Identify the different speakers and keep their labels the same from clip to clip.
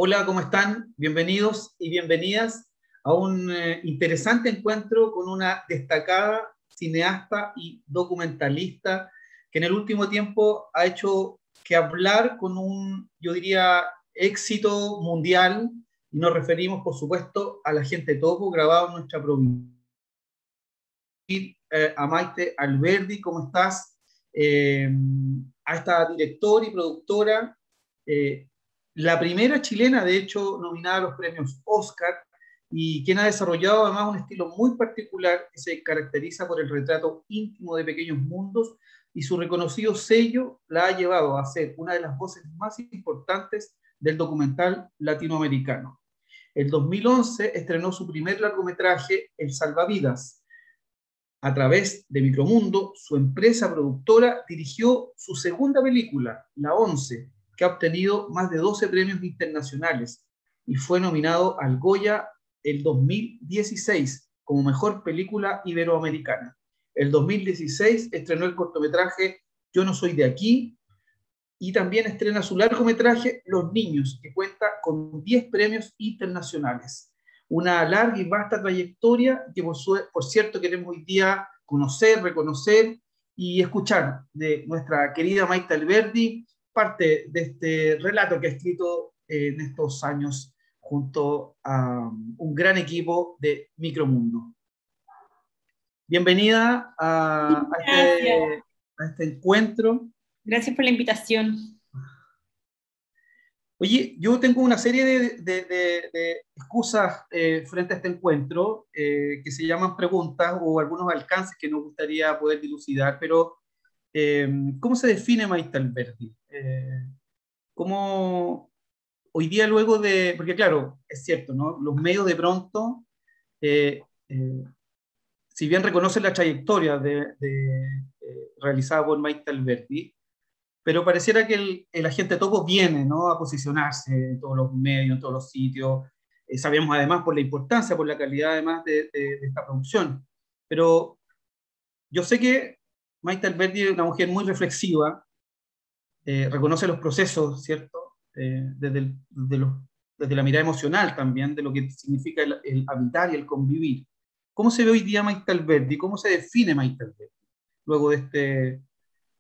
Speaker 1: Hola, ¿cómo están? Bienvenidos y bienvenidas a un interesante encuentro con una destacada cineasta y documentalista que en el último tiempo ha hecho que hablar con un, yo diría, éxito mundial. Y nos referimos, por supuesto, a La Gente Topo, grabado en nuestra provincia. A Maite Alberdi, ¿cómo estás? Eh, a esta directora y productora, eh, la primera chilena, de hecho, nominada a los premios Oscar, y quien ha desarrollado además un estilo muy particular que se caracteriza por el retrato íntimo de pequeños mundos, y su reconocido sello la ha llevado a ser una de las voces más importantes del documental latinoamericano. El 2011 estrenó su primer largometraje, El Salvavidas. A través de Micromundo, su empresa productora dirigió su segunda película, La Once, que ha obtenido más de 12 premios internacionales y fue nominado al Goya el 2016 como mejor película iberoamericana. El 2016 estrenó el cortometraje Yo no soy de aquí, y también estrena su largometraje Los Niños, que cuenta con 10 premios internacionales. Una larga y vasta trayectoria que, por cierto, queremos hoy día conocer, reconocer y escuchar de nuestra querida Maite Alberdi, parte de este relato que ha escrito en estos años junto a un gran equipo de Micromundo. Bienvenida
Speaker 2: Gracias.
Speaker 1: a este encuentro.
Speaker 2: Gracias por la invitación.
Speaker 1: Oye, yo tengo una serie de excusas frente a este encuentro que se llaman preguntas o algunos alcances que nos gustaría poder dilucidar, pero ¿cómo se define Maite Alberdi? ¿Cómo hoy día luego de, porque claro, es cierto, ¿no? Los medios de pronto, eh, eh, si bien reconocen la trayectoria realizada por Maite Alberdi, pero pareciera que el agente topo viene, ¿no?, a posicionarse en todos los medios, en todos los sitios. Sabemos además por la importancia, por la calidad además de esta producción. Pero yo sé que Maite Alberdi es una mujer muy reflexiva, reconoce los procesos, ¿cierto? Desde la mirada emocional también, de lo que significa el habitar y el convivir. ¿Cómo se ve hoy día Maite Alberdi? ¿Cómo se define Maite Alberdi? Luego de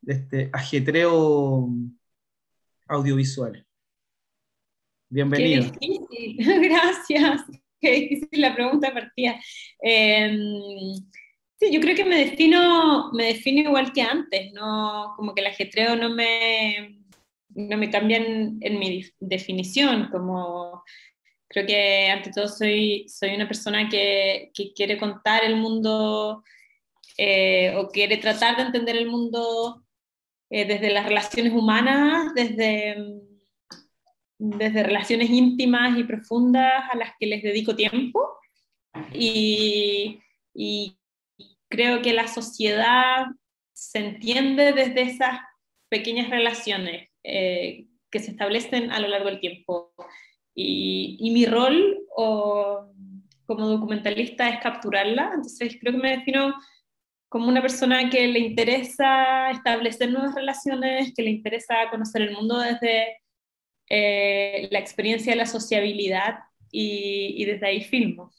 Speaker 1: este ajetreo audiovisual.
Speaker 2: Qué
Speaker 1: Bienvenida.
Speaker 2: difícil. Gracias. Qué difícil la pregunta de partida. Eh, sí, yo creo que me defino igual que antes, no, como que el ajetreo no me cambia en mi definición, como creo que ante todo soy una persona que quiere contar el mundo, o quiere tratar de entender el mundo, desde las relaciones humanas, desde relaciones íntimas y profundas a las que les dedico tiempo, y, y creo que la sociedad se entiende desde esas pequeñas relaciones, que se establecen a lo largo del tiempo. Y mi rol como documentalista es capturarla, entonces creo que me defino como una persona que le interesa establecer nuevas relaciones, que le interesa conocer el mundo desde, la experiencia de la sociabilidad, y desde ahí filmo.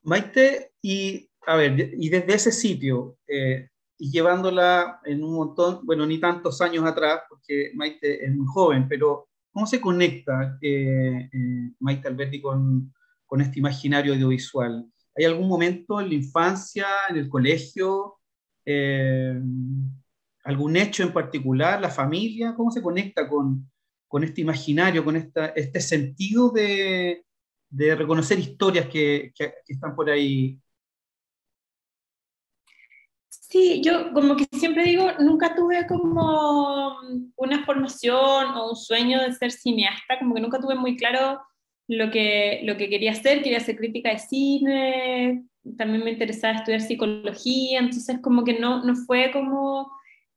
Speaker 1: Maite, y a ver, y desde ese sitio, y llevándola en un montón, bueno, ni tantos años atrás, porque Maite es muy joven, pero ¿cómo se conecta Maite Alberdi con este imaginario audiovisual? ¿Hay algún momento en la infancia, en el colegio, eh, algún hecho en particular, la familia? ¿Cómo se conecta con este imaginario, con este sentido de reconocer historias que están por ahí?
Speaker 2: Sí, yo como que siempre digo, nunca tuve como una formación o un sueño de ser cineasta, como que nunca tuve muy claro lo que quería hacer crítica de cine, también me interesaba estudiar psicología, entonces como que no fue como,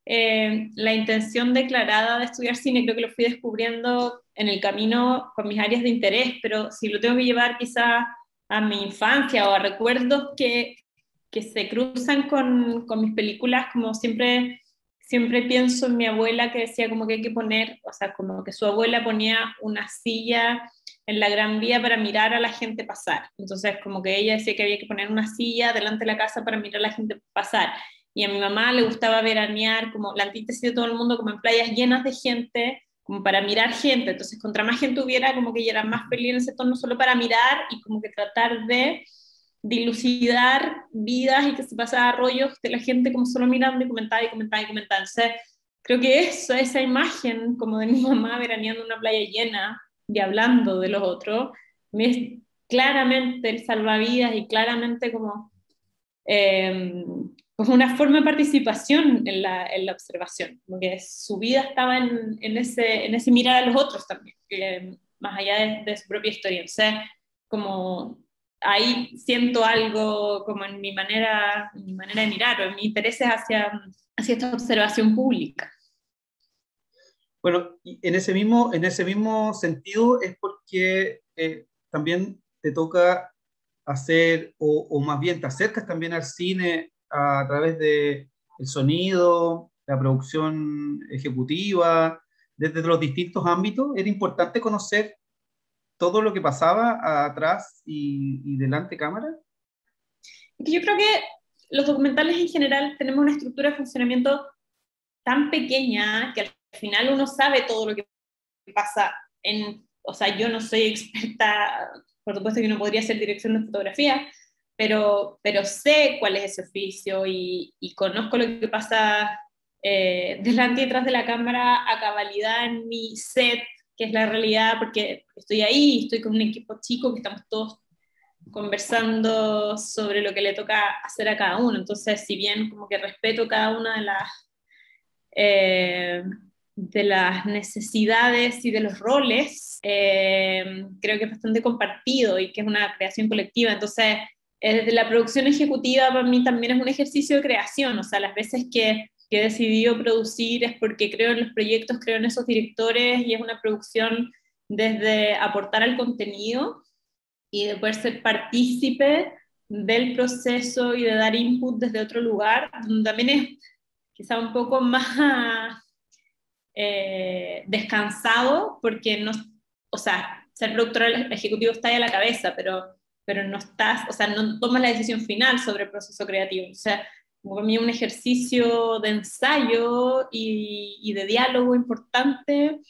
Speaker 2: la intención declarada de estudiar cine, creo que lo fui descubriendo en el camino con mis áreas de interés, pero si lo tengo que llevar quizá a mi infancia o a recuerdos que se cruzan con mis películas, como siempre siempre pienso en mi abuela que decía como que hay que poner, o sea, como que su abuela ponía una silla en la Gran Vía para mirar a la gente pasar. Entonces, como que ella decía que había que poner una silla delante de la casa para mirar a la gente pasar. Y a mi mamá le gustaba veranear, como la antítesis de todo el mundo, como en playas llenas de gente, como para mirar gente. Entonces, contra más gente hubiera, como que ella era más feliz en ese tono solo para mirar y como que tratar de dilucidar vidas y que se pasaba rollos de la gente como solo mirando y comentaba y comentaba y comentaba. Entonces, creo que eso, esa imagen como de mi mamá veraneando en una playa llena y hablando de los otros, me es claramente el salvavidas y claramente como una forma de participación en la observación, como que su vida estaba en ese mirar a los otros también, más allá de su propia historia. O sea, como ahí siento algo como en mi manera de mirar, o en mi interés hacia esta observación pública.
Speaker 1: Bueno, y en ese mismo sentido es porque también te toca hacer, o más bien te acercas también al cine a través de el sonido, la producción ejecutiva, desde los distintos ámbitos. Era importante conocer todo lo que pasaba atrás y delante cámara.
Speaker 2: Yo creo que los documentales en general tenemos una estructura de funcionamiento tan pequeña que al final uno sabe todo lo que pasa o sea, yo no soy experta, por supuesto que no podría hacer dirección de fotografía, pero sé cuál es ese oficio y conozco lo que pasa delante y detrás de la cámara a cabalidad en mi set, que es la realidad, porque estoy ahí, estoy con un equipo chico que estamos todos conversando sobre lo que le toca hacer a cada uno. Entonces, si bien como que respeto cada una eh, de las necesidades y de los roles, creo que es bastante compartido y que es una creación colectiva. Entonces, desde la producción ejecutiva para mí también es un ejercicio de creación. O sea, las veces que he decidido producir es porque creo en los proyectos, creo en esos directores, y es una producción desde aportar al contenido y de poder ser partícipe del proceso y de dar input desde otro lugar, donde también es quizá un poco más descansado, porque no, o sea, ser productor ejecutivo está ahí a la cabeza, pero no estás, o sea, no tomas la decisión final sobre el proceso creativo. O sea, como para mí un ejercicio de ensayo y de diálogo importante,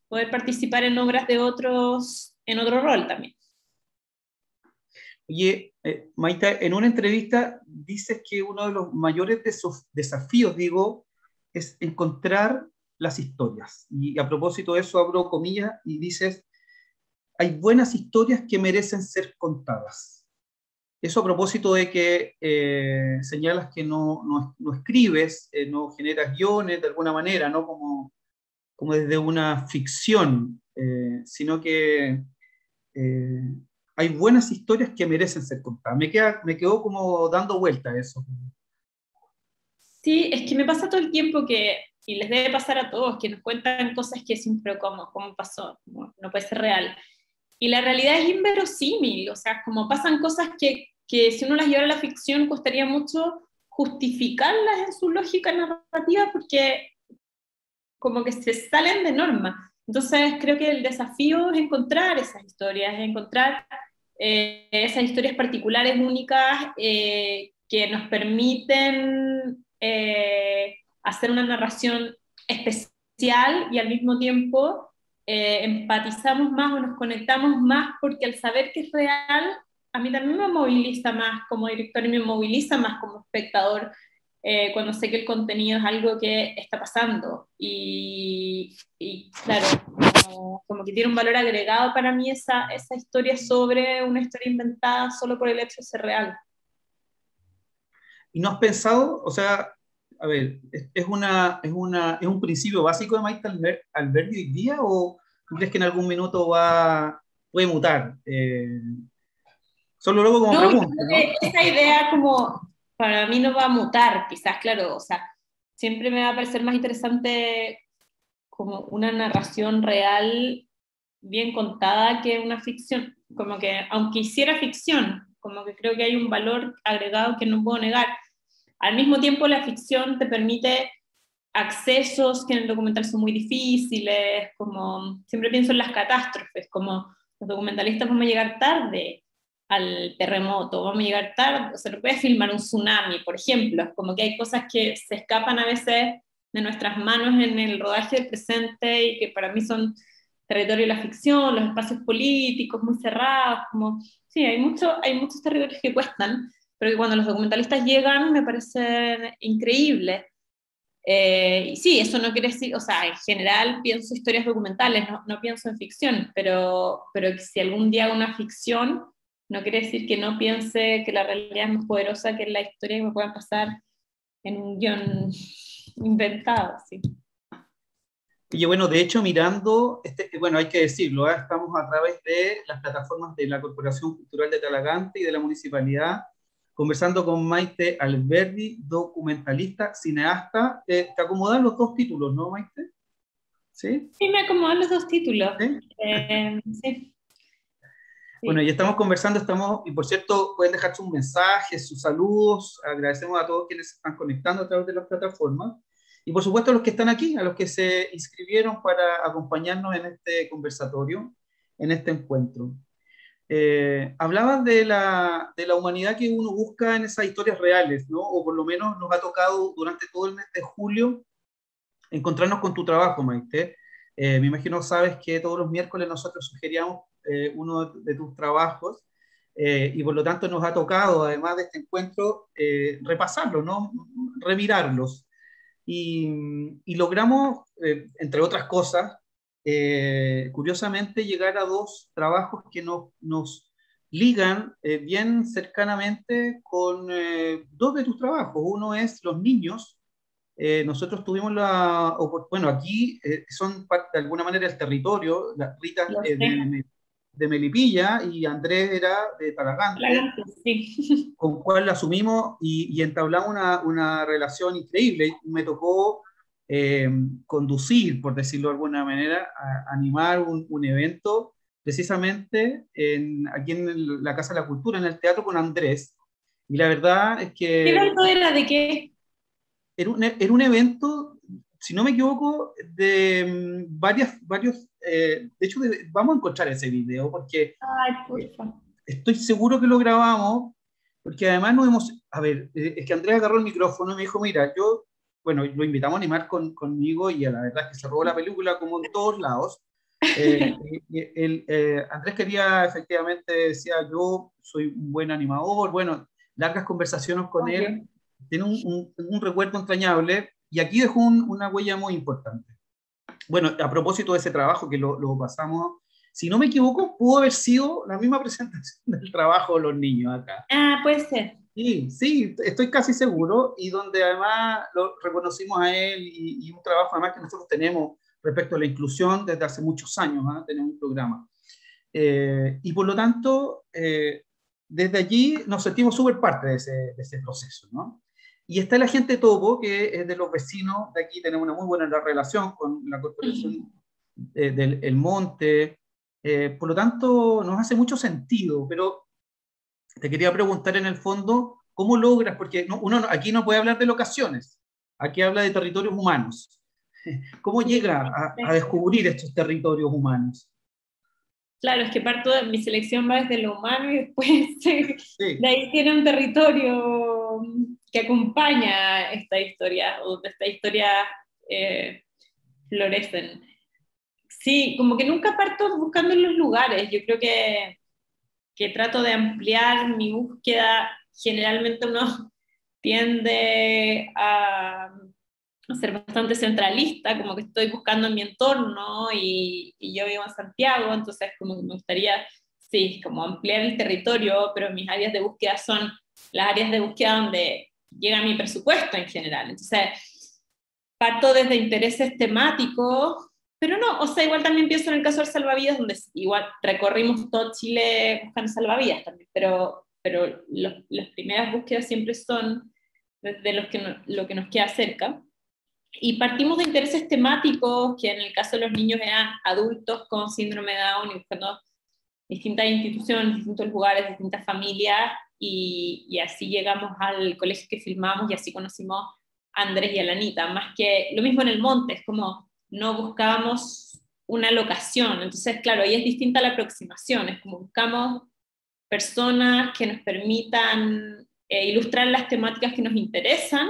Speaker 2: poder participar en obras de otros en otro rol también.
Speaker 1: Oye, Maita, en una entrevista dices que uno de los mayores desafíos, digo, es encontrar las historias. Y a propósito de eso, abro comillas y dices, hay buenas historias que merecen ser contadas. Eso a propósito de que señalas que no escribes, no generas guiones de alguna manera, no como desde una ficción, sino que eh, hay buenas historias que merecen ser contadas. Me quedó como dando vuelta a eso.
Speaker 2: Sí, es que me pasa todo el tiempo y les debe pasar a todos, que nos cuentan cosas que siempre ¿cómo pasó? No puede ser real. Y la realidad es inverosímil, o sea, como pasan cosas que si uno las llevara a la ficción costaría mucho justificarlas en su lógica narrativa porque como que se salen de norma. Entonces creo que el desafío es encontrar esas historias, es encontrar esas historias particulares, únicas, que nos permiten hacer una narración especial y al mismo tiempo empatizamos más o nos conectamos más porque al saber que es real, a mí también me moviliza más como director y me moviliza más como espectador cuando sé que el contenido es algo que está pasando. Y claro, como que tiene un valor agregado para mí esa historia sobre una historia inventada solo por el hecho de ser real.
Speaker 1: ¿Y no has pensado, o sea, a ver, es un principio básico de Maite Alberdi hoy día o tú crees que en algún minuto puede mutar? Solo luego como
Speaker 2: No, yo
Speaker 1: pregunta,
Speaker 2: creo
Speaker 1: ¿no?
Speaker 2: que esa idea como para mí no va a mutar, quizás, claro, o sea, siempre me va a parecer más interesante como una narración real bien contada que una ficción, como que aunque hiciera ficción, como que creo que hay un valor agregado que no puedo negar. Al mismo tiempo la ficción te permite accesos que en el documental son muy difíciles, como siempre pienso en las catástrofes, como los documentalistas vamos a llegar tarde al terremoto, vamos a llegar tarde, o sea, no puedes filmar un tsunami, por ejemplo, es como que hay cosas que se escapan a veces de nuestras manos en el rodaje del presente y que para mí son territorio de la ficción, los espacios políticos muy cerrados, como, sí, hay muchos territorios que cuestan, pero que cuando los documentalistas llegan me parecen increíbles. Y sí, eso no quiere decir, o sea, en general pienso historias documentales, no pienso en ficción, pero que si algún día hago una ficción, no quiere decir que no piense que la realidad es más poderosa que la historia que me pueda pasar en un guión inventado, sí.
Speaker 1: Y bueno, de hecho, mirando, bueno, hay que decirlo, estamos a través de las plataformas de la Corporación Cultural de Talagante y de la Municipalidad, conversando con Maite Alberdi, documentalista, cineasta. Te acomodan los dos títulos, ¿no, Maite? ¿Sí?
Speaker 2: Sí, me acomodan los dos títulos.
Speaker 1: ¿Sí?
Speaker 2: Sí.
Speaker 1: Bueno,
Speaker 2: Sí.
Speaker 1: y estamos conversando, y por cierto, pueden dejar sus mensajes, sus saludos, agradecemos a todos quienes se están conectando a través de las plataformas, y por supuesto a los que están aquí, a los que se inscribieron para acompañarnos en este conversatorio, en este encuentro. Hablabas de la humanidad que uno busca en esas historias reales, ¿no? O por lo menos nos ha tocado durante todo el mes de julio encontrarnos con tu trabajo, Maite. Me imagino sabes que todos los miércoles nosotros sugeríamos uno de tus trabajos y por lo tanto nos ha tocado, además de este encuentro, repasarlos, ¿no? Revirarlos. Y logramos, entre otras cosas, curiosamente llegar a dos trabajos que nos ligan bien cercanamente con dos de tus trabajos. Uno es Los Niños. Nosotros tuvimos bueno, aquí son parte, de alguna manera el territorio, las Rita
Speaker 2: Lo sé.
Speaker 1: de Melipilla y Andrés era de Talagante,
Speaker 2: Sí.
Speaker 1: con cual asumimos y entablamos una relación increíble. Me tocó conducir, por decirlo de alguna manera, animar un evento precisamente aquí en la Casa de la Cultura, en el Teatro con Andrés. Y la verdad es
Speaker 2: ¿Qué
Speaker 1: que
Speaker 2: evento era? ¿De qué?
Speaker 1: era un evento, si no me equivoco, de varios, de hecho vamos a encontrar ese video porque
Speaker 2: Ay,
Speaker 1: eh,
Speaker 2: porfa.
Speaker 1: estoy seguro que lo grabamos, porque además nos hemos, a ver, es que Andrea agarró el micrófono y me dijo, mira, bueno, lo invitamos a animar conmigo y a la verdad es que se robó la película como en todos lados. Andrés quería, efectivamente, decía, yo soy un buen animador, bueno, largas conversaciones con él,
Speaker 2: Obvio.
Speaker 1: tiene un recuerdo entrañable y aquí dejó una huella muy importante. Bueno, a propósito de ese trabajo que lo pasamos, si no me equivoco, pudo haber sido la misma presentación del trabajo de los niños acá.
Speaker 2: Ah, puede ser.
Speaker 1: Sí, sí, estoy casi seguro, y donde además lo reconocimos a él y un trabajo además que nosotros tenemos respecto a la inclusión desde hace muchos años, ¿eh? Tenemos un programa. Y por lo tanto, desde allí nos sentimos súper parte de ese proceso, ¿no? Y está la gente Topo, que es de los vecinos de aquí, tenemos una muy buena relación con la Corporación del El Monte, por lo tanto nos hace mucho sentido, pero te quería preguntar en el fondo, ¿cómo logras? Porque uno aquí no puede hablar de locaciones, aquí habla de territorios humanos. ¿Cómo
Speaker 2: Sí.
Speaker 1: llega a descubrir estos territorios humanos?
Speaker 2: Claro, es que parto de mi selección va desde lo humano y después
Speaker 1: Sí.
Speaker 2: de ahí tiene un territorio que acompaña esta historia, o de esta historia florecen. Sí, como que nunca parto buscando en los lugares, yo creo que trato de ampliar mi búsqueda, generalmente uno tiende a ser bastante centralista, como que estoy buscando en mi entorno y yo vivo en Santiago, entonces como que me gustaría, sí, como ampliar el territorio, pero mis áreas de búsqueda son las áreas de búsqueda donde llega mi presupuesto en general. Entonces, parto desde intereses temáticos, pero no, o sea, igual también pienso en el caso del salvavidas, donde igual recorrimos todo Chile buscando salvavidas también, pero las primeras búsquedas siempre son de lo que nos queda cerca. Y partimos de intereses temáticos, que en el caso de los niños eran adultos con síndrome de Down y buscando distintas instituciones, distintos lugares, distintas familias, y así llegamos al colegio que filmamos y así conocimos Andrés y Alanita, más que lo mismo en el monte, es como no buscábamos una locación, entonces claro, ahí es distinta la aproximación, es como buscamos personas que nos permitan ilustrar las temáticas que nos interesan,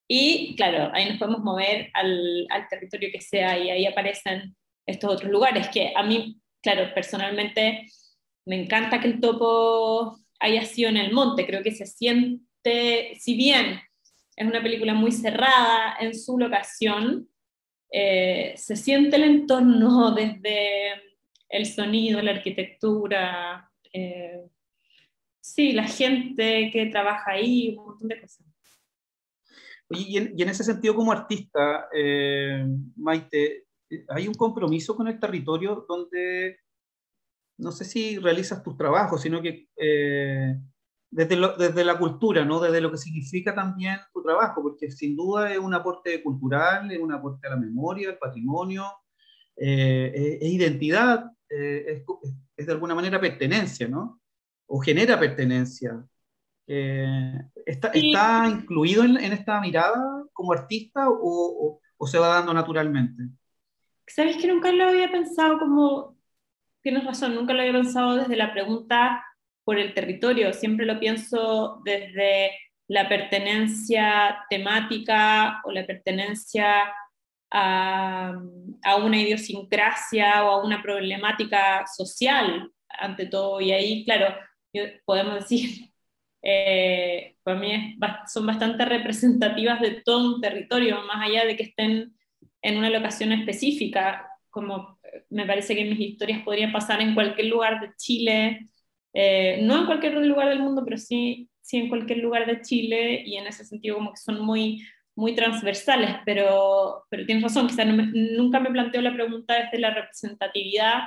Speaker 2: y claro, ahí nos podemos mover al territorio que sea, y ahí aparecen estos otros lugares, que a mí, claro, personalmente me encanta que el topo haya sido en el monte, creo que se siente, si bien es una película muy cerrada en su locación, se siente el entorno desde el sonido, la arquitectura, sí, la gente que trabaja ahí, un montón de cosas.
Speaker 1: Oye, y en ese sentido, como artista, Maite, ¿hay un compromiso con el territorio donde, no sé si realizas tus trabajos, sino que desde la cultura, ¿no? Desde lo que significa también tu trabajo, porque sin duda es un aporte cultural, es un aporte a la memoria, al patrimonio, es identidad, es de alguna manera pertenencia, ¿no? O genera pertenencia.
Speaker 2: Sí,
Speaker 1: ¿Está incluido en esta mirada como artista o se va dando naturalmente?
Speaker 2: sabes que nunca lo había pensado como, tienes razón, nunca lo había pensado desde la pregunta por el territorio, siempre lo pienso desde la pertenencia temática o la pertenencia a, a una idiosincrasia o a una problemática social, ante todo, y ahí, claro, podemos decir, para mí son bastante representativas de todo un territorio, más allá de que estén en una locación específica, como me parece que mis historias podrían pasar en cualquier lugar de Chile, no en cualquier lugar del mundo, pero sí, sí en cualquier lugar de Chile, y en ese sentido como que son muy, muy transversales, pero tienes razón, quizás nunca me planteo la pregunta desde la representatividad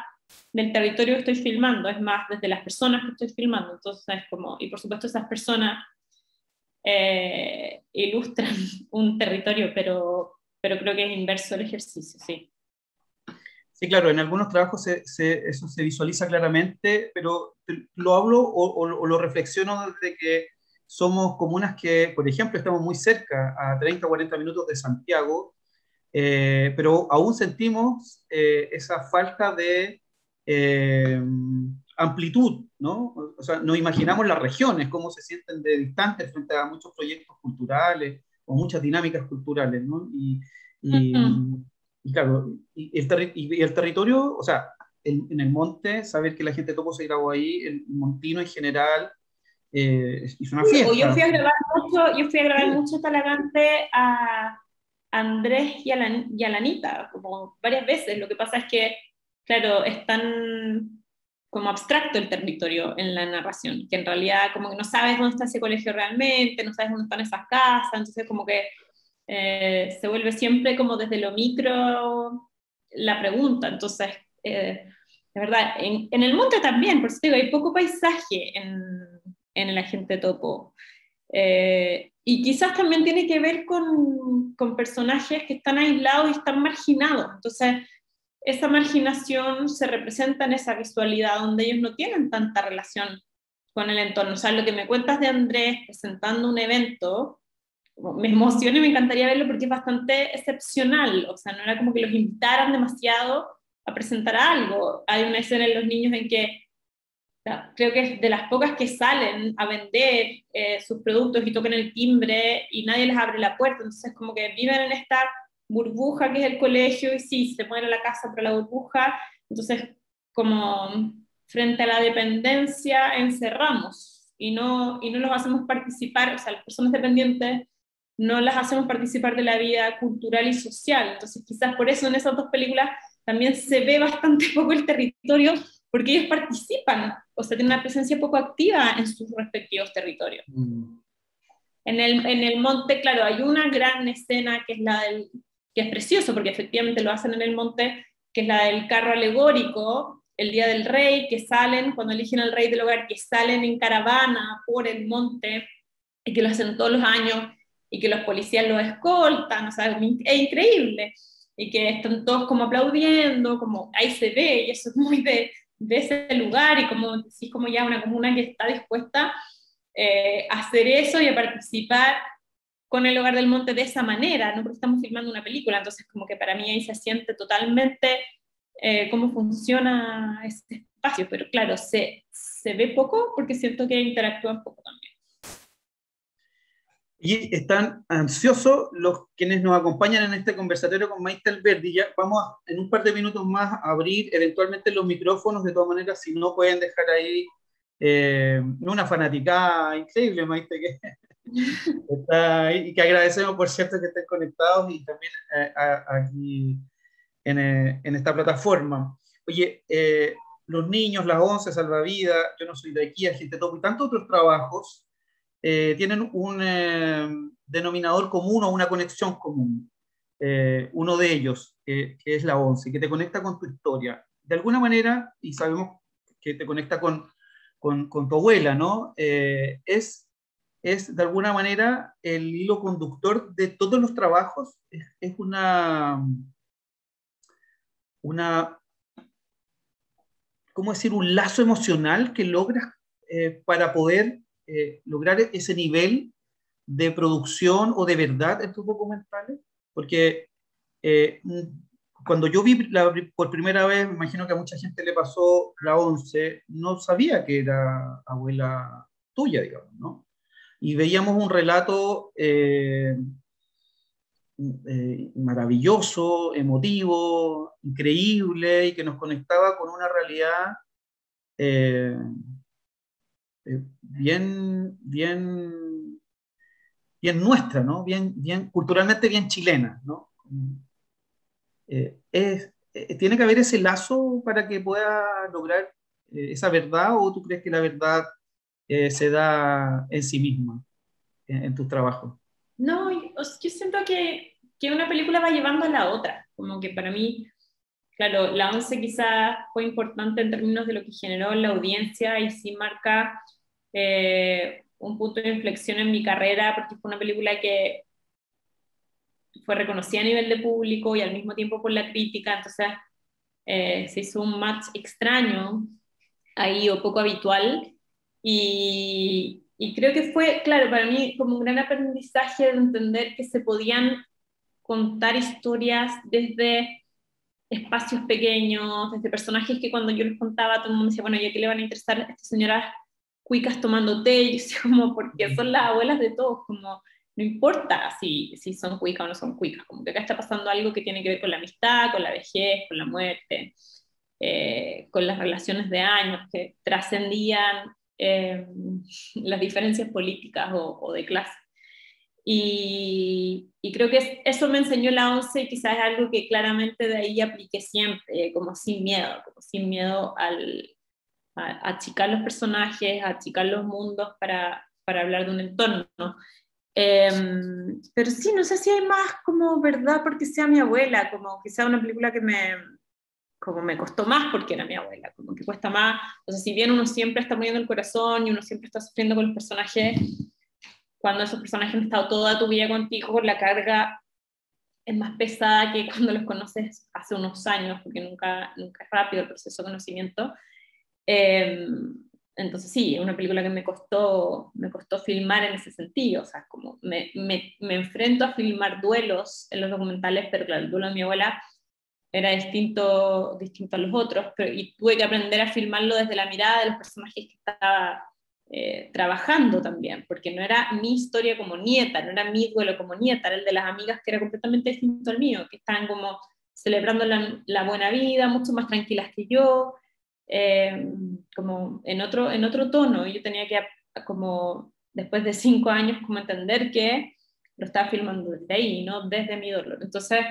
Speaker 2: del territorio que estoy filmando, es más desde las personas que estoy filmando, entonces es como, y por supuesto esas personas ilustran un territorio, pero creo que es inverso el ejercicio, sí.
Speaker 1: Sí, claro, en algunos trabajos eso se visualiza claramente, pero lo hablo o lo reflexiono desde que somos comunas que, por ejemplo, estamos muy cerca, a 30 o 40 minutos de Santiago, pero aún sentimos esa falta de eh, amplitud, ¿no? O sea, nos imaginamos las regiones, cómo se sienten de distantes frente a muchos proyectos culturales o muchas dinámicas culturales, ¿no? Y,
Speaker 2: Mm.
Speaker 1: y claro, y el territorio, o sea, en el monte, saber que la gente topo se grabó ahí, el montino en general, hizo una
Speaker 2: O
Speaker 1: fiesta.
Speaker 2: yo fui a grabar mucho Talagante a Andrés y a Lanita, como varias veces. Lo que pasa es que, claro, es tan como abstracto el territorio en la narración, que en realidad como que no sabes dónde está ese colegio realmente, no sabes dónde están esas casas, entonces como que se vuelve siempre como desde lo micro la pregunta. Entonces, de verdad, en el monte también, por eso te digo, hay poco paisaje en el agente topo. Y quizás también tiene que ver con personajes que están aislados y están marginados. Entonces, esa marginación se representa en esa visualidad donde ellos no tienen tanta relación con el entorno. O sea, lo que me cuentas de Andrés presentando un evento, me emociona y me encantaría verlo porque es bastante excepcional. O sea, no era como que los invitaran demasiado a presentar algo. Hay una escena en Los Niños en que creo que es de las pocas que salen a vender sus productos y tocan el timbre y nadie les abre la puerta, entonces como que viven en esta burbuja que es el colegio y sí, se muere la casa por la burbuja, entonces como frente a la dependencia encerramos y no los hacemos participar, o sea, las personas dependientes no las hacemos participar de la vida cultural y social, entonces quizás por eso en esas dos películas también se ve bastante poco el territorio porque ellos participan, o sea, tienen una presencia poco activa en sus respectivos territorios.
Speaker 1: Mm.
Speaker 2: En el monte, claro, hay una gran escena que es que es precioso, porque efectivamente lo hacen en el monte, que es la del carro alegórico, el Día del Rey, que salen, cuando eligen al rey del hogar, que salen en caravana por el monte, y que lo hacen todos los años, y que los policías los escoltan, o sea, es increíble, y que están todos como aplaudiendo, como ahí se ve, y eso es muy de ese lugar, y como decís, como ya una comuna que está dispuesta a hacer eso y a participar con El Hogar del Monte de esa manera, no porque estamos filmando una película, entonces como que para mí ahí se siente totalmente cómo funciona este espacio, pero claro, se ve poco porque siento que interactúan poco también.
Speaker 1: Y están ansiosos los quienes nos acompañan en este conversatorio con Maite Alberdi. Ya vamos en un par de minutos más a abrir eventualmente los micrófonos. De todas maneras, si no, pueden dejar ahí una fanaticada increíble, Maite, que está ahí, y que agradecemos, por cierto, que estén conectados y también aquí en esta plataforma. Oye, los niños, las 11, Salvavidas, Yo no soy de aquí, Agente Topo y tantos otros trabajos tienen un denominador común o una conexión común. Uno de ellos, que es la 11, que te conecta con tu historia. De alguna manera, y sabemos que te conecta con tu abuela, ¿no? Es de alguna manera el hilo conductor de todos los trabajos, es una, ¿cómo decir? Un lazo emocional que logras para poder lograr ese nivel de producción o de verdad en tus documentales, porque eh, cuando yo vi por primera vez, me imagino que a mucha gente le pasó la 11, no sabía que era abuela tuya, digamos, ¿no? Y veíamos un relato maravilloso, emotivo, increíble, y que nos conectaba con una realidad eh, bien, bien nuestra, ¿no? Bien, culturalmente bien chilena, ¿no? Tiene que haber ese lazo para que pueda lograr esa verdad, o tú crees que la verdad se da en sí misma, en tus trabajos?
Speaker 2: No, yo siento que una película va llevando a la otra, como que para mí, claro, la 11 quizás fue importante en términos de lo que generó en la audiencia y sí marca un punto de inflexión en mi carrera, porque fue una película que fue reconocida a nivel de público y al mismo tiempo por la crítica, entonces se hizo un match extraño ahí o poco habitual y creo que fue, claro, para mí como un gran aprendizaje de entender que se podían contar historias desde espacios pequeños, desde personajes que cuando yo les contaba todo el mundo me decía, bueno, ¿y a qué le van a interesar a estas señoras cuicas tomando té? Y yo decía como, porque son las abuelas de todos, como no importa si son cuicas o no son cuicas, como que acá está pasando algo que tiene que ver con la amistad, con la vejez, con la muerte, con las relaciones de años que trascendían las diferencias políticas o de clase. Y creo que eso me enseñó la 11 y quizás es algo que claramente de ahí apliqué siempre, como sin miedo a achicar los personajes, a achicar los mundos para hablar de un entorno. Eh, pero sí, no sé si hay más como verdad porque sea mi abuela, como quizá una película que como me costó más porque era mi abuela, como que cuesta más, o sea, si bien uno siempre está poniendo el corazón y uno siempre está sufriendo con los personajes, cuando esos personajes han estado toda tu vida contigo, la carga es más pesada que cuando los conoces hace unos años, porque nunca es rápido el proceso de conocimiento. Eh, entonces sí, es una película que me costó filmar en ese sentido, o sea, como me enfrento a filmar duelos en los documentales, pero claro, el duelo de mi abuela era distinto a los otros, y tuve que aprender a filmarlo desde la mirada de los personajes que estaba trabajando también, porque no era mi historia como nieta, no era mi duelo como nieta, era el de las amigas que era completamente distinto al mío, que estaban como celebrando la buena vida, mucho más tranquilas que yo, como en otro tono, y yo tenía que, como después de 5 años, como entender que lo estaba filmando desde ahí, no desde mi dolor. Entonces,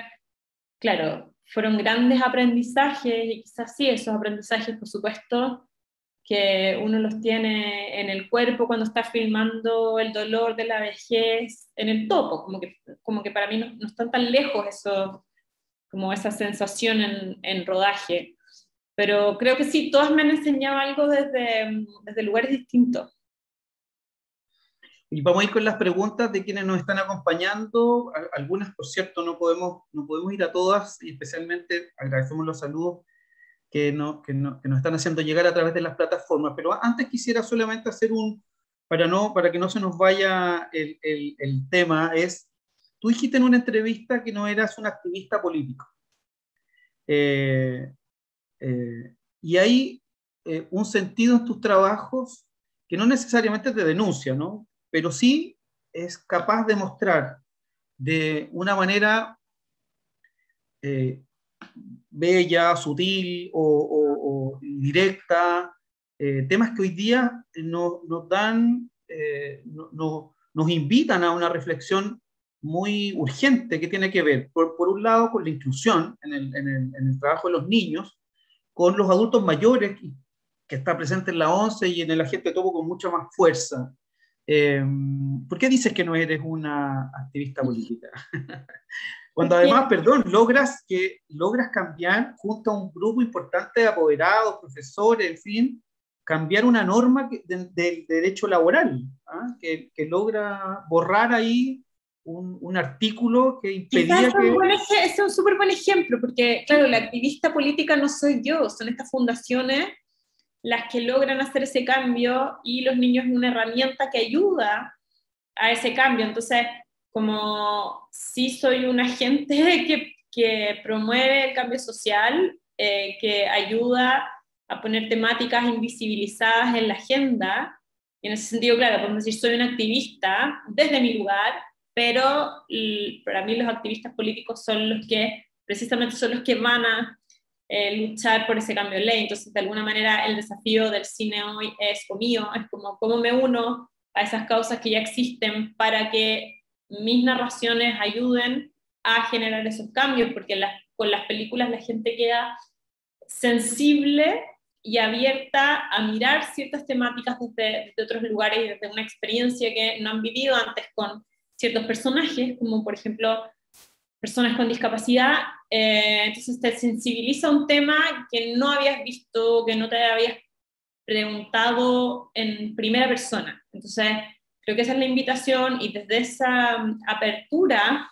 Speaker 2: claro, fueron grandes aprendizajes, y quizás sí, esos aprendizajes, por supuesto, que uno los tiene en el cuerpo cuando está filmando el dolor de la vejez en el topo, como que para mí no están tan lejos eso, como esa sensación en rodaje. Pero creo que sí, todas me han enseñado algo desde lugares distintos.
Speaker 1: Y vamos a ir con las preguntas de quienes nos están acompañando. Algunas, por cierto, no podemos ir a todas, y especialmente agradecemos los saludos que nos están haciendo llegar a través de las plataformas. Pero antes quisiera solamente hacer para que no se nos vaya el tema, tú dijiste en una entrevista que no eras un activista político. Eh, y hay un sentido en tus trabajos que no necesariamente te denuncia, ¿no? Pero sí es capaz de mostrar de una manera eh, bella, sutil o directa, temas que hoy día nos dan, nos invitan a una reflexión muy urgente que tiene que ver, por un lado, con la inclusión en el trabajo de los niños, con los adultos mayores, que está presente en la ONCE y en el Agente Topo con mucha más fuerza. ¿Por qué dices que no eres una activista política? Cuando además, perdón, logras cambiar junto a un grupo importante de apoderados, profesores, en fin, cambiar una norma del derecho laboral, ¿ah? Que logra borrar ahí un artículo que impedía que...
Speaker 2: Es un súper buen ejemplo, porque claro, la activista política no soy yo, son estas fundaciones las que logran hacer ese cambio y los niños es una herramienta que ayuda a ese cambio. Entonces, como sí soy un agente que promueve el cambio social, que ayuda a poner temáticas invisibilizadas en la agenda, y en ese sentido, claro, podemos decir, soy una activista desde mi lugar, pero para mí los activistas políticos son los que, precisamente son los que van a luchar por ese cambio de ley. Entonces, de alguna manera, el desafío del cine hoy es mío, es como cómo me uno a esas causas que ya existen para que mis narraciones ayuden a generar esos cambios, porque con las películas la gente queda sensible y abierta a mirar ciertas temáticas desde otros lugares y desde una experiencia que no han vivido antes con ciertos personajes, como por ejemplo personas con discapacidad. Entonces te sensibiliza un tema que no habías visto, que no te habías preguntado en primera persona. Entonces, creo que esa es la invitación y desde esa apertura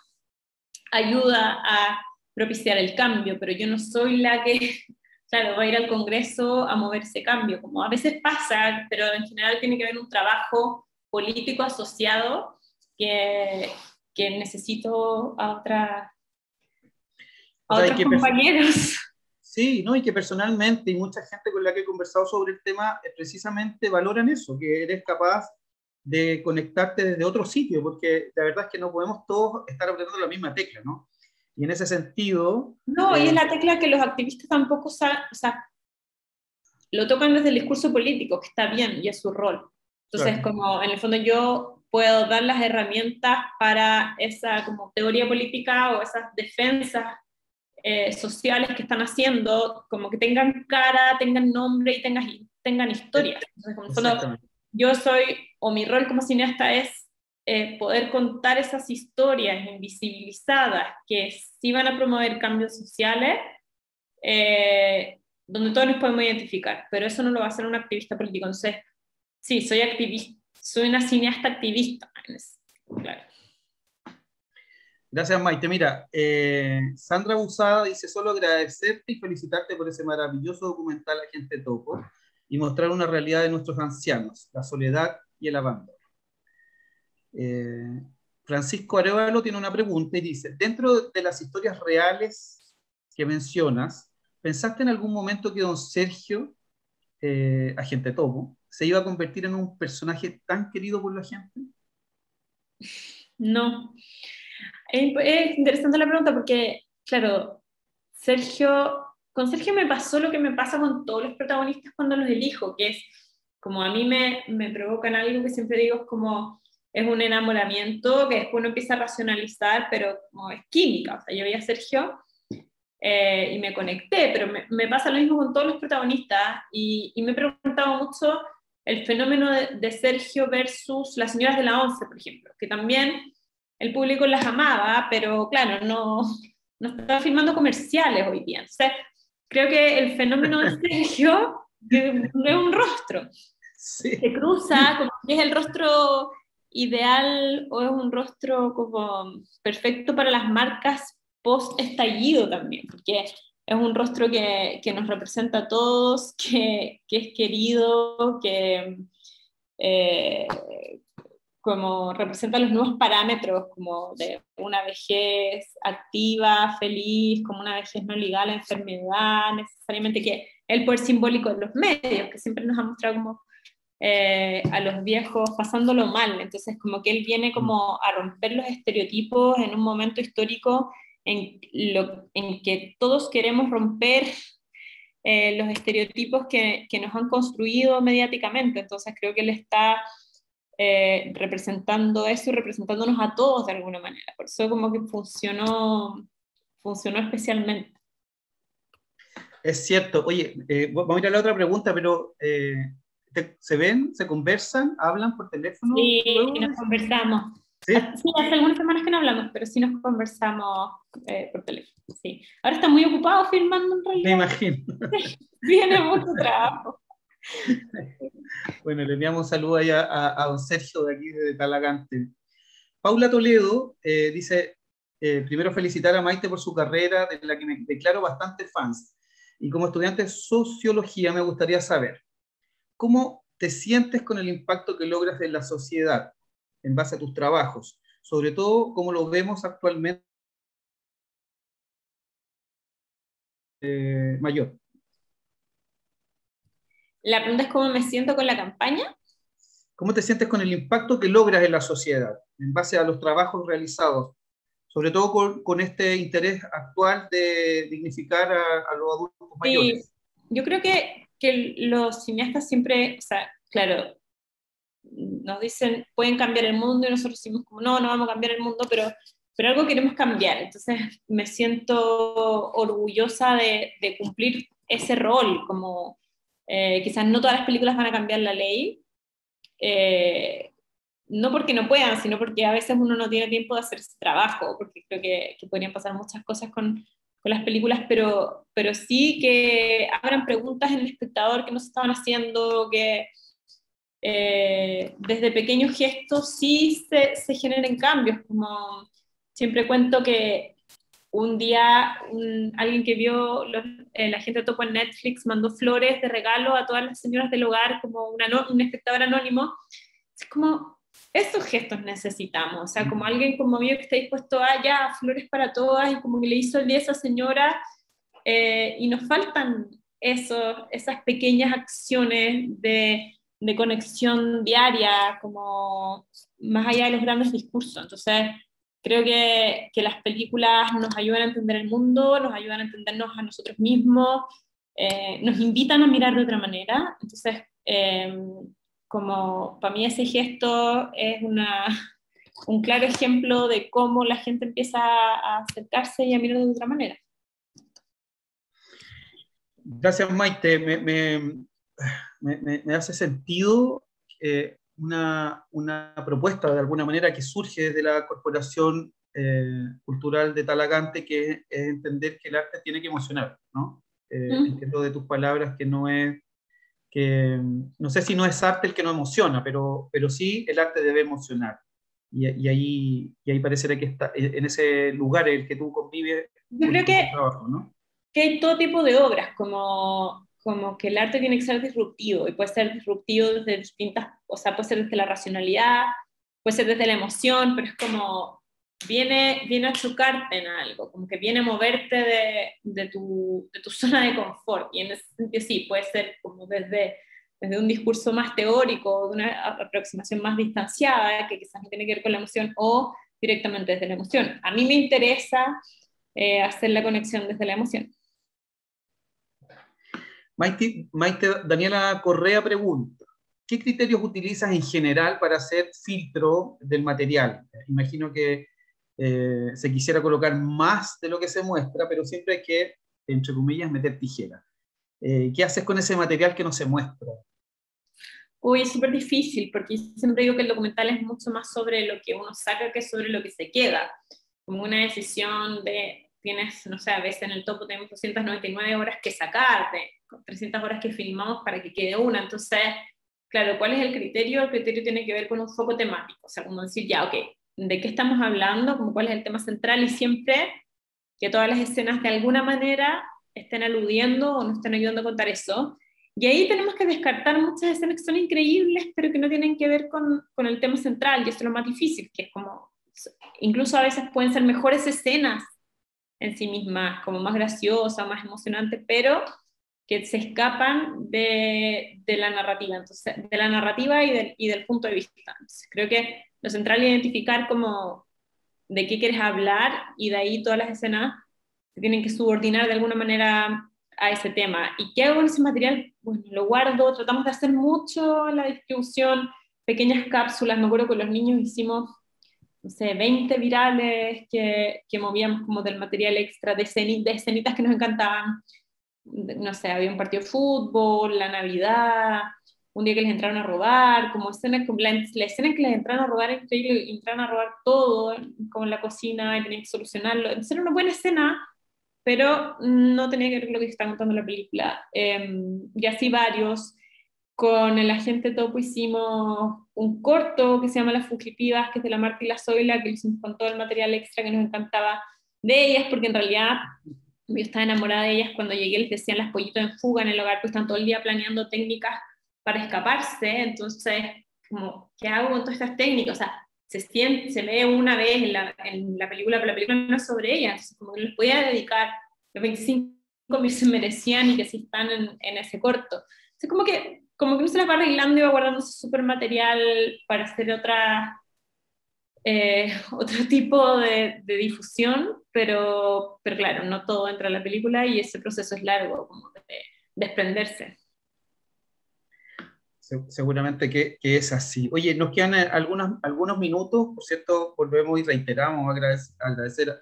Speaker 2: ayuda a propiciar el cambio, pero yo no soy la que, claro, va a ir al Congreso a mover ese cambio, como a veces pasa, pero en general tiene que haber un trabajo político asociado que necesito a otros compañeros.
Speaker 1: Sí, ¿no? Y que personalmente y mucha gente con la que he conversado sobre el tema precisamente valoran eso, que eres capaz de conectarte desde otro sitio, porque la verdad es que no podemos todos estar apretando la misma tecla, ¿no? Y en ese sentido...
Speaker 2: No, y es la tecla que los activistas tampoco saben, o sea, lo tocan desde el discurso político, que está bien, y es su rol. Entonces, claro, como en el fondo yo puedo dar las herramientas para esa como teoría política o esas defensas sociales que están haciendo, como que tengan cara, tengan nombre y tengan historia. Entonces, como solo yo soy, o mi rol como cineasta es poder contar esas historias invisibilizadas que sí van a promover cambios sociales, donde todos nos podemos identificar, pero eso no lo va a hacer un activista político. Entonces, sí, soy activista, soy una cineasta activista, claro.
Speaker 1: Gracias, Maite. Mira, Sandra Busada dice: solo agradecerte y felicitarte por ese maravilloso documental Agente Topo y mostrar una realidad de nuestros ancianos, la soledad y el abandono. Francisco Arevalo tiene una pregunta y dice: dentro de las historias reales que mencionas, ¿pensaste en algún momento que don Sergio, Agente Topo, se iba a convertir en un personaje tan querido por la gente?
Speaker 2: No. Es interesante la pregunta porque, claro, con Sergio me pasó lo que me pasa con todos los protagonistas cuando los elijo, que es como a mí me provocan algo que siempre digo, es como, es un enamoramiento que después uno empieza a racionalizar, pero como es química. O sea, yo vi a Sergio y me conecté, pero me pasa lo mismo con todos los protagonistas y me he preguntado mucho el fenómeno de Sergio versus las señoras de la ONCE, por ejemplo, que también el público las amaba, pero claro, no está filmando comerciales hoy día. Entonces, creo que el fenómeno de Sergio que no es un rostro. Sí. Se cruza, como si es el rostro ideal o es un rostro como perfecto para las marcas post-estallido también, porque es un rostro que nos representa a todos, que es querido, que eh, como representa los nuevos parámetros, como de una vejez activa, feliz, como una vejez no ligada a la enfermedad, necesariamente, que el poder simbólico de los medios, que siempre nos ha mostrado como a los viejos pasándolo mal. Entonces como que él viene como a romper los estereotipos en un momento histórico en que todos queremos romper los estereotipos que nos han construido mediáticamente. Entonces creo que él está representando eso y representándonos a todos de alguna manera. Por eso como que funcionó especialmente.
Speaker 1: Es cierto. Oye, vamos a ir a la otra pregunta, pero ¿se ven? ¿Se conversan? ¿Hablan por teléfono?
Speaker 2: Sí,
Speaker 1: Luego?
Speaker 2: nos conversamos.
Speaker 1: ¿Sí?
Speaker 2: Sí, hace algunas semanas que no hablamos, pero sí nos conversamos por teléfono. Sí. Ahora está muy ocupado filmando en
Speaker 1: Me
Speaker 2: realidad.
Speaker 1: imagino.
Speaker 2: Viene mucho trabajo.
Speaker 1: Bueno, le enviamos un saludo ahí a don Sergio de aquí de Talagante. Paula Toledo dice, primero felicitar a Maite por su carrera, de la que me declaro bastante fans. Y como estudiante de sociología me gustaría saber, ¿cómo te sientes con el impacto que logras en la sociedad en base a tus trabajos? Sobre todo, cómo lo vemos actualmente mayor.
Speaker 2: La pregunta es cómo me siento con la campaña.
Speaker 1: ¿Cómo te sientes con el impacto que logras en la sociedad en base a los trabajos realizados? Sobre todo con este interés actual de dignificar a los adultos
Speaker 2: Sí,
Speaker 1: mayores.
Speaker 2: yo creo que los cineastas siempre, o sea, claro, nos dicen, pueden cambiar el mundo, y nosotros decimos como, no, no vamos a cambiar el mundo, pero algo queremos cambiar. Entonces me siento orgullosa de cumplir ese rol, como quizás no todas las películas van a cambiar la ley, no porque no puedan, sino porque a veces uno no tiene tiempo de hacer ese trabajo, porque creo que podrían pasar muchas cosas con las películas, pero sí que abran preguntas en el espectador que no se estaban haciendo, que desde pequeños gestos sí se generen cambios, como siempre cuento que un día alguien que vio la gente topo en Netflix mandó flores de regalo a todas las señoras del hogar como un espectador anónimo. Es como, esos gestos necesitamos, o sea, como alguien conmovido que esté dispuesto a ya, flores para todas, y como que le hizo el día a esa señora, y nos faltan esas pequeñas acciones de conexión diaria, como más allá de los grandes discursos. Entonces, creo que las películas nos ayudan a entender el mundo, nos ayudan a entendernos a nosotros mismos, nos invitan a mirar de otra manera. Entonces, como para mí ese gesto es un claro ejemplo de cómo la gente empieza a acercarse y a mirar de otra manera.
Speaker 1: Gracias, Maite. Me hace sentido una propuesta de alguna manera que surge desde la Corporación Cultural de Talagante, que es entender que el arte tiene que emocionar, ¿no? Entiendo de tus palabras que no sé si no es arte el que no emociona, pero sí el arte debe emocionar. Y ahí pareciera que está en ese lugar en el que tú convives
Speaker 2: Yo
Speaker 1: con
Speaker 2: creo
Speaker 1: tu trabajo, ¿no?
Speaker 2: que hay todo tipo de obras, como que el arte tiene que ser disruptivo, y puede ser disruptivo desde distintas, o sea, puede ser desde la racionalidad, puede ser desde la emoción, pero es como, viene a chocarte en algo, como que viene a moverte de tu zona de confort, y en ese sentido sí, puede ser como desde un discurso más teórico, de una aproximación más distanciada, que quizás no tiene que ver con la emoción, o directamente desde la emoción. A mí me interesa hacer la conexión desde la emoción.
Speaker 1: Maite, Daniela Correa pregunta, ¿qué criterios utilizas en general para hacer filtro del material? Imagino que se quisiera colocar más de lo que se muestra, pero siempre hay que, entre comillas, meter tijera. ¿Qué haces con ese material que no se muestra?
Speaker 2: Uy, es súper difícil, porque siempre digo que el documental es mucho más sobre lo que uno saca que sobre lo que se queda. Como una decisión tienes, no sé, a veces en el topo tenemos 299 horas que sacar, con 300 horas que filmamos para que quede una. Entonces, claro, ¿cuál es el criterio? El criterio tiene que ver con un foco temático, o sea, como decir, ya, ok, ¿de qué estamos hablando? Como ¿cuál es el tema central? Y siempre que todas las escenas de alguna manera estén aludiendo o nos estén ayudando a contar eso. Y ahí tenemos que descartar muchas escenas que son increíbles, pero que no tienen que ver con el tema central, y esto es lo más difícil, que es como, incluso a veces pueden ser mejores escenas en sí mismas, como más graciosas, más emocionantes, pero que se escapan de la narrativa, entonces, de la narrativa y del punto de vista. Entonces, creo que lo central es identificar como de qué quieres hablar, y de ahí todas las escenas se tienen que subordinar de alguna manera a ese tema. ¿Y qué hago con ese material? Bueno, lo guardo, tratamos de hacer mucho en la distribución, pequeñas cápsulas. Me acuerdo que los niños hicimos, no sé, 20 virales que movíamos como del material extra, de escenitas que nos encantaban. No sé, había un partido de fútbol, la Navidad, un día que les entraron a robar, como escenas, como la escena en que les entraron a robar es increíble, entraron a robar todo, como en la cocina, y tenían que solucionarlo. Entonces era una buena escena, pero no tenía que ver con lo que está contando la película. Y así varios. Con el agente Topo hicimos un corto que se llama Las Fugitivas, que es de la Marta y la Zoila, que hicimos con todo el material extra que nos encantaba de ellas, porque en realidad yo estaba enamorada de ellas. Cuando llegué les decían las pollitos en fuga en el hogar, pues están todo el día planeando técnicas para escaparse. Entonces, como, ¿qué hago con todas estas técnicas? O sea, se ve una vez en la película, pero la película no es sobre ellas, entonces como que les podía dedicar los 25 mil se merecían y que sí están en ese corto. Entonces como que uno se las va arreglando y va guardando su super material para hacer otro tipo de difusión, pero claro, no todo entra en la película, y ese proceso es largo, como de desprenderse.
Speaker 1: Seguramente que es así. Oye, nos quedan algunos minutos, por cierto, volvemos y reiteramos agradecer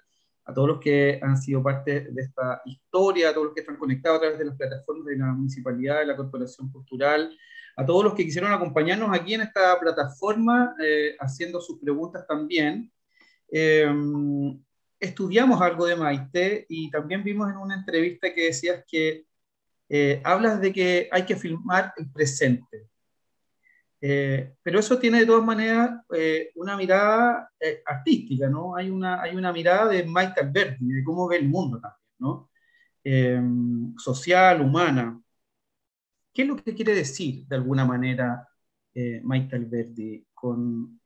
Speaker 1: a todos los que han sido parte de esta historia, a todos los que están conectados a través de las plataformas de la Municipalidad, de la Corporación Cultural, a todos los que quisieron acompañarnos aquí en esta plataforma, haciendo sus preguntas también. Eh, Estudiamos algo de Maite y también vimos en una entrevista que decías que hablas de que hay que filmar el presente. Pero eso tiene de todas maneras una mirada artística, ¿no? Hay una mirada de Maite Alberdi, de cómo ve el mundo también, ¿no? Eh, Social, humana. ¿Qué es lo que quiere decir, de alguna manera, Maite Alberdi con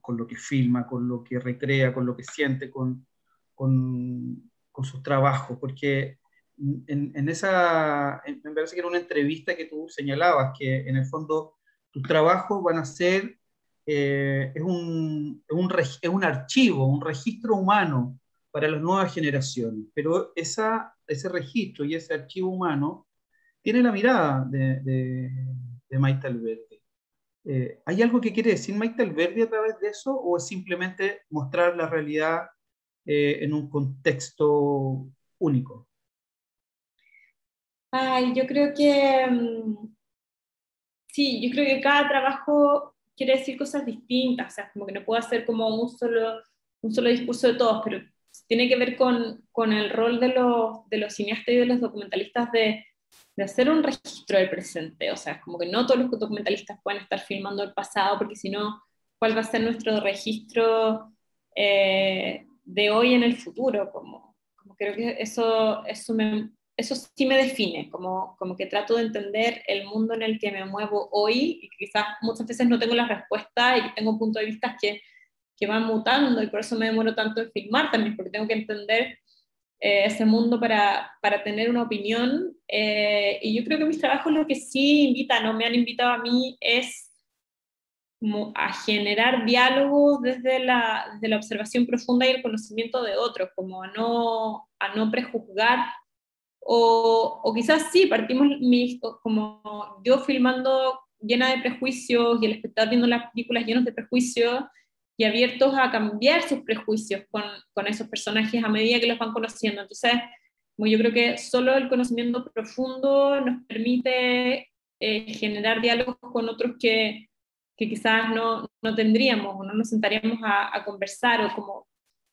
Speaker 1: lo que filma, con lo que recrea, con lo que siente, con sus trabajos? Porque me parece que era una entrevista que tú señalabas, que en el fondo tus trabajos van a ser, es un archivo, un registro humano para las nuevas generaciones, pero ese registro y ese archivo humano tiene la mirada de Maite Alberdi. ¿Hay algo que quiere decir Maite Alberdi a través de eso, o es simplemente mostrar la realidad en un contexto único?
Speaker 2: Ay, yo creo que sí, yo creo que cada trabajo quiere decir cosas distintas, o sea, como que no puedo hacer como un solo discurso de todos, pero tiene que ver con el rol de los cineastas y de los documentalistas de hacer un registro del presente. O sea, como que no todos los documentalistas pueden estar filmando el pasado, porque si no, ¿cuál va a ser nuestro registro de hoy en el futuro? Como creo que eso sí me define, como que trato de entender el mundo en el que me muevo hoy, y que quizás muchas veces no tengo la respuesta, y que tengo puntos de vista que van mutando, y por eso me demoro tanto en filmar también, porque tengo que entender ese mundo para tener una opinión. Y yo creo que mis trabajos lo que sí invitan, o me han invitado a mí, es como a generar diálogos desde la observación profunda y el conocimiento de otros, como a no prejuzgar. O quizás sí, partimos como yo filmando llena de prejuicios, y el espectador viendo las películas llenos de prejuicios, y abiertos a cambiar sus prejuicios con esos personajes a medida que los van conociendo. Entonces, como yo creo que solo el conocimiento profundo nos permite generar diálogos con otros que quizás no tendríamos, o no nos sentaríamos a conversar, o como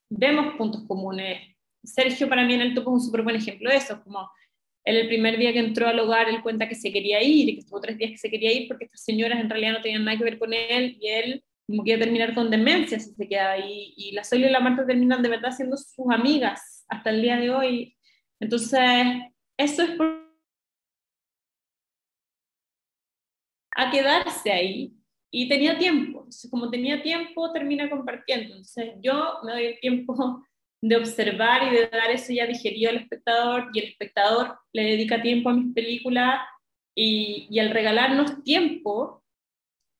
Speaker 2: vemos puntos comunes. Sergio para mí en el Topo es un súper buen ejemplo de eso, como él el primer día que entró al hogar, él cuenta que se quería ir, y que estuvo 3 días que se quería ir porque estas señoras en realidad no tenían nada que ver con él, y él como que iba a terminar con demencia si se quedaba ahí, y la Zoila y la Marta terminan de verdad siendo sus amigas hasta el día de hoy. Entonces, eso es por a quedarse ahí. Y tenía tiempo, entonces como tenía tiempo, termina compartiendo. Entonces yo me doy el tiempo de observar y de dar eso ya digerido al espectador, y el espectador le dedica tiempo a mis películas, y al regalarnos tiempo,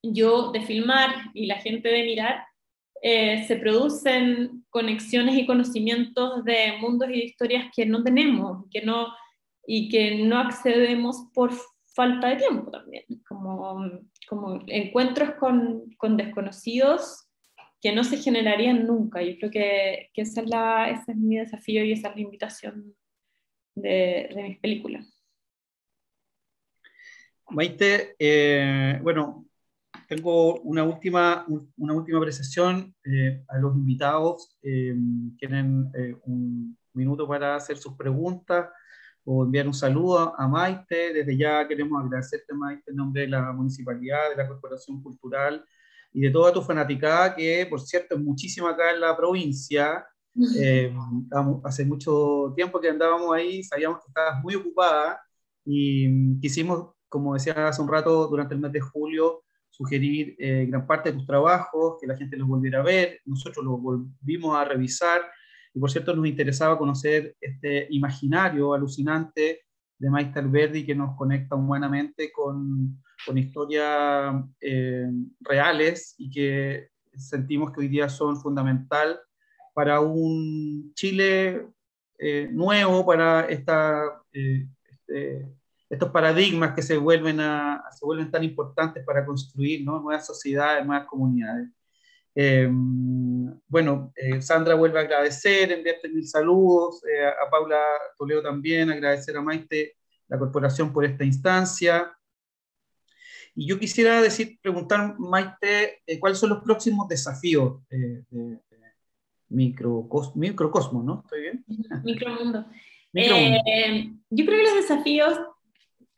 Speaker 2: yo de filmar y la gente de mirar, se producen conexiones y conocimientos de mundos y de historias que no tenemos, y que no accedemos por falta de tiempo también, como encuentros con desconocidos que no se generarían nunca. Yo creo que ese es mi desafío y esa es la invitación de mis películas.
Speaker 1: Maite, bueno, tengo una última apreciación a los invitados. Tienen un minuto para hacer sus preguntas o enviar un saludo a Maite. Desde ya queremos agradecerte, Maite, en nombre de la Municipalidad, de la Corporación Cultural y de toda tu fanaticada, que por cierto es muchísima acá en la provincia. Hace mucho tiempo que andábamos ahí, sabíamos que estabas muy ocupada y quisimos, como decía hace un rato, durante el mes de julio, sugerir gran parte de tus trabajos, que la gente los volviera a ver. Nosotros los volvimos a revisar y por cierto nos interesaba conocer este imaginario alucinante de Maite Alberdi, que nos conecta humanamente con historias reales y que sentimos que hoy día son fundamental para un Chile nuevo, para estos paradigmas que se vuelven tan importantes para construir, ¿no?, nuevas sociedades, nuevas comunidades. Bueno, Sandra vuelve a agradecer, enviarte mil saludos, a Paula Toledo también, agradecer a Maite, la corporación, por esta instancia. Y yo quisiera preguntar, Maite, ¿cuáles son los próximos desafíos de Microcosmos, ¿no? ¿Estoy bien?
Speaker 2: Micromundo.
Speaker 1: Micromundo.
Speaker 2: Yo creo que los desafíos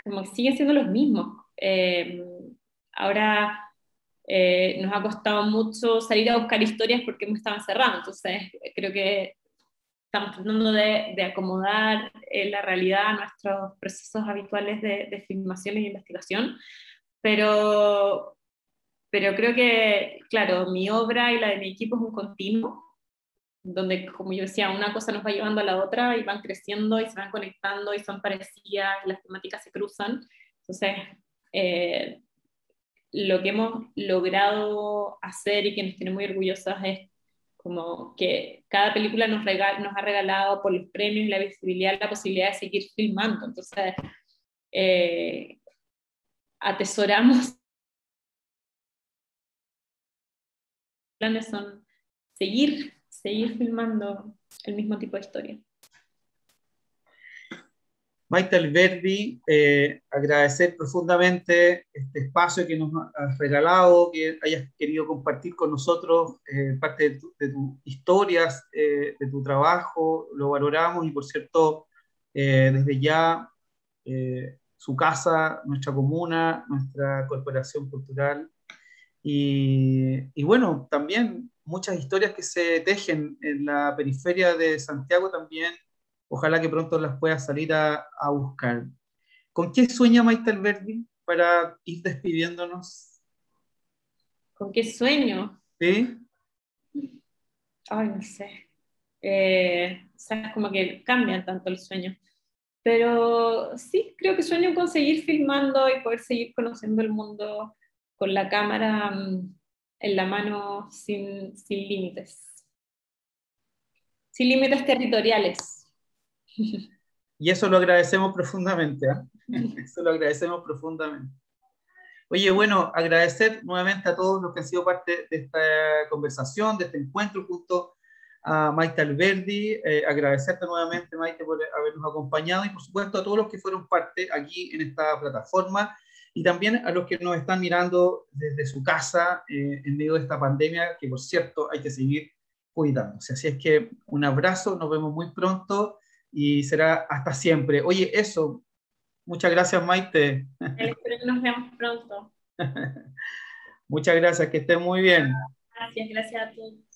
Speaker 2: como que siguen siendo los mismos. Ahora nos ha costado mucho salir a buscar historias porque hemos estado encerrados, entonces creo que estamos tratando de acomodar la realidad a nuestros procesos habituales de filmación y de investigación, pero creo que, claro, mi obra y la de mi equipo es un continuo, donde, como yo decía, una cosa nos va llevando a la otra y van creciendo y se van conectando y son parecidas, las temáticas se cruzan. Entonces, lo que hemos logrado hacer y que nos tiene muy orgullosas es como que cada película nos ha regalado, por los premios y la visibilidad, la posibilidad de seguir filmando. Entonces, atesoramos. Los planes son seguir filmando el mismo tipo de historia.
Speaker 1: Maite Alberdi, agradecer profundamente este espacio que nos has regalado, que hayas querido compartir con nosotros parte de tus historias, de tu trabajo, lo valoramos y por cierto, desde ya su casa, nuestra comuna, nuestra corporación cultural y bueno, también muchas historias que se tejen en la periferia de Santiago también. Ojalá que pronto las puedas salir a buscar. ¿Con qué sueña Maite Alberdi para ir despidiéndonos?
Speaker 2: ¿Con qué sueño?
Speaker 1: ¿Sí?
Speaker 2: Ay, no sé. Sabes, como que cambian tanto el sueño. Pero sí, creo que sueño con seguir filmando y poder seguir conociendo el mundo con la cámara en la mano, sin límites. Sin límites territoriales.
Speaker 1: Y eso lo agradecemos profundamente, ¿eh? Eso lo agradecemos profundamente. Oye, bueno, agradecer nuevamente a todos los que han sido parte de esta conversación, de este encuentro junto a Maite Alberdi. Agradecerte nuevamente, Maite, por habernos acompañado y por supuesto a todos los que fueron parte aquí en esta plataforma y también a los que nos están mirando desde su casa en medio de esta pandemia, que por cierto hay que seguir cuidándose. Así es que un abrazo, nos vemos muy pronto y será hasta siempre. Oye, eso, muchas gracias, Maite.
Speaker 2: Espero que nos veamos pronto.
Speaker 1: Muchas gracias, que estén muy bien.
Speaker 2: Gracias a todos.